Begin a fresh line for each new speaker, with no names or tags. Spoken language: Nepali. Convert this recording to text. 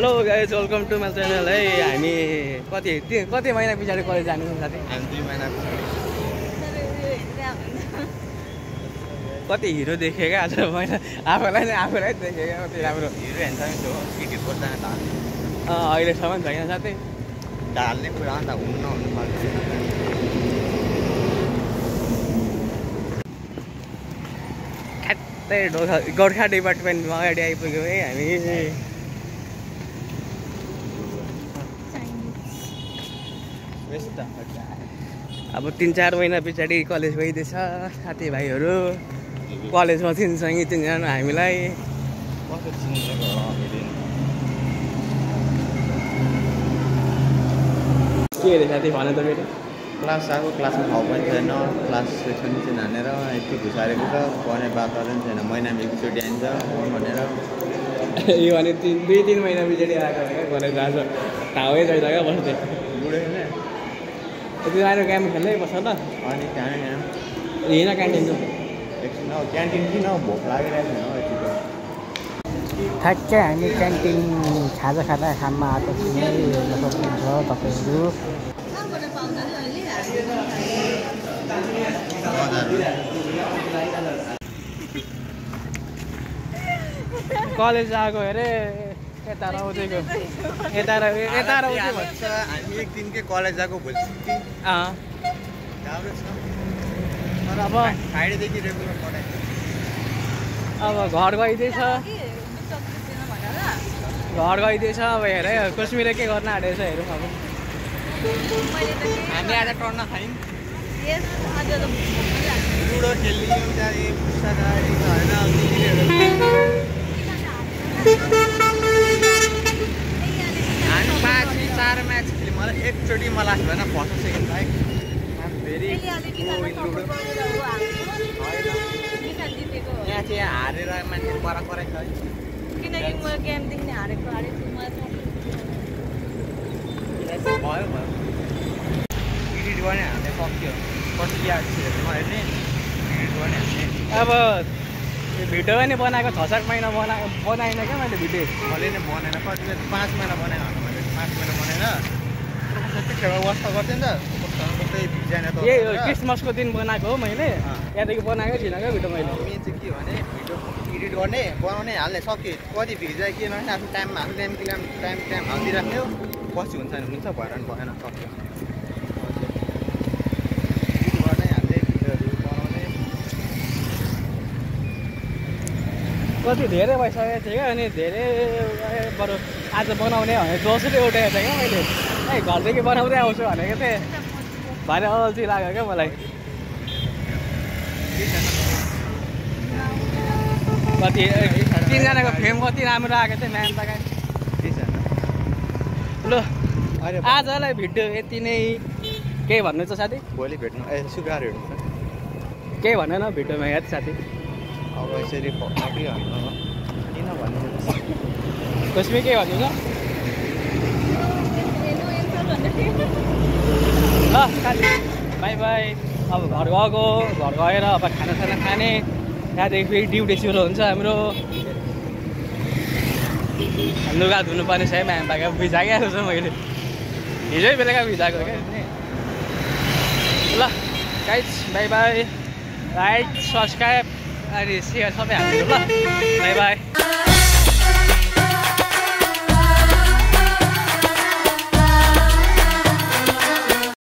Hello guys welcome to my channel है। हामी कति महिना पछाडि कलेज जानु साथी?
हामी 2 महिना
कति हिरो देखेँ क्या आज मैले आफूलाई देखेँ क्या कति राम्रो
हिरो हेर्छ केटी खोज्दा
अहिलेसम्म छैन साथी।
ढाल्ने कुरा त हुनु पर्छ।
ठ्याक्कै गोर्खा डिपार्टमेन्टमा अगाडि आइपुग्यौँ है हामी। अब 3-4 महिना पछाडि कलेज गइदिएछ साथीभाइहरू। कलेजमा चिन्सँगै चिन्दैन हामीलाई। के अरे साथी भन त फेरि?
क्लास आएको क्लासमा ठाउँ पनि छैन, क्लास सेक्सन चाहिँ हानेर यति घुसारेको छ, पढ्ने वातावरण छैन। महिनामा एकचोटि आइन्छ भनेर
यो भने 2-3 महिना पछाडि आएको क्या कलेज आज ठाउँै छैन क्या बस्दै
बुढेन
यति राम्रो गेम खेल्दै बस्छ त।
अनि त्यहाँ
हिँड क्यान्टिन जाउँ
एकछिन क्यान्टिन किन भोक लागिरहेको छैन यतिको।
ठ्याक्कै हामी क्यान्टिन खाजा खाँदा खानमा आएको छौँ हेर्न सक्नुहुन्छ तपाईँहरू।
कलेज आएको अरे यता रौजेको यता रौजे भन्छ।
हामी एक दिनकै कलेज आएको भोलि छुट्टी राम्रो छ।
तर अब
फ्राइडेदेखि रेगुलर पढाइ
अब घर गइदिएछ अब हेर कश्मीरले के गर्न आँटेछ हेरौँ। अब हामी आज टर्न खायौँ
लुडो खेल्ने हामी 5-4 म्याच खेल्यौँ। मलाई एकचोटि मलाई भएन फर्स्ट सेकेन्ड लाइक फेरि यहाँ चाहिँ हारेर मान्छे परापरै छ
किनकि म गेमदेखि नै हारेको छु
भयो एडिट गर्ने हामीले सक्यो कति याद थियो मैले चाहिँ एडिट गर्ने हामीले।
अब भिडियो पनि बनाएको 6-7 महिना बनाएन क्या मैले भिडियो।
मैले नै बनाएन कति 5 महिना बनाएन होला मैले 5 महिना बनाएर सबै खेल वास्ता गर्थेँ नि त कस्तै भिजाएन त।
यही हो क्रिसमसको दिन बनाएको हो मैले। त्यहाँदेखि बनाएकै थिइनँ क्या भिडियो मैले।
मेन चाहिँ के भने भिडियो एडिट गर्ने बनाउने हाल्ने सक्यो कति भिजायो के नभने आफ्नो टाइममा आफ्नो टाइम हालिदिइराख्ने हो। पछि हुन्छ नि हुन्छ भएर नि भएन सक्यो एडिट गर्ने हाल्ने भिडियोहरू बनाउने
कति धेरै भइसकेको थियो क्या। अनि धेरै बरु आज बनाउने भने दोस्रो उठाएको थिएँ क्या मैले। है घरदेखि बनाउँदै आउँछु भनेको थिएँ। भाइ अल्छी लाग्यो क्या मलाई। कति 3जनाको फ्रेम कति राम्रो आएको थियो म्याम लगाए। ल आजलाई भिडियो यति नै। केही भन्नु छ साथी?
भोलि भेट्नु सुगार हेर्नु
केही भन्नु न भिडियोमा याद साथी?
अब यसरी फकिहाल्नु किन भन्नु
कसमै के भन्नु छ ल साथी बाई बाई। अब घर गएको घर गएर अब खानासाना खाने त्यहाँदेखि फेरि ड्युटी सुरु हुन्छ हाम्रो। लुगा धुनुपर्ने छ है म्याम पाएको भिजाइरहेको छु मैले हिजै बेलुका भिजाएको क्या। ल guys by by. Like subscribe अनि सेयर सबै हाल्नु ल बाई बाई।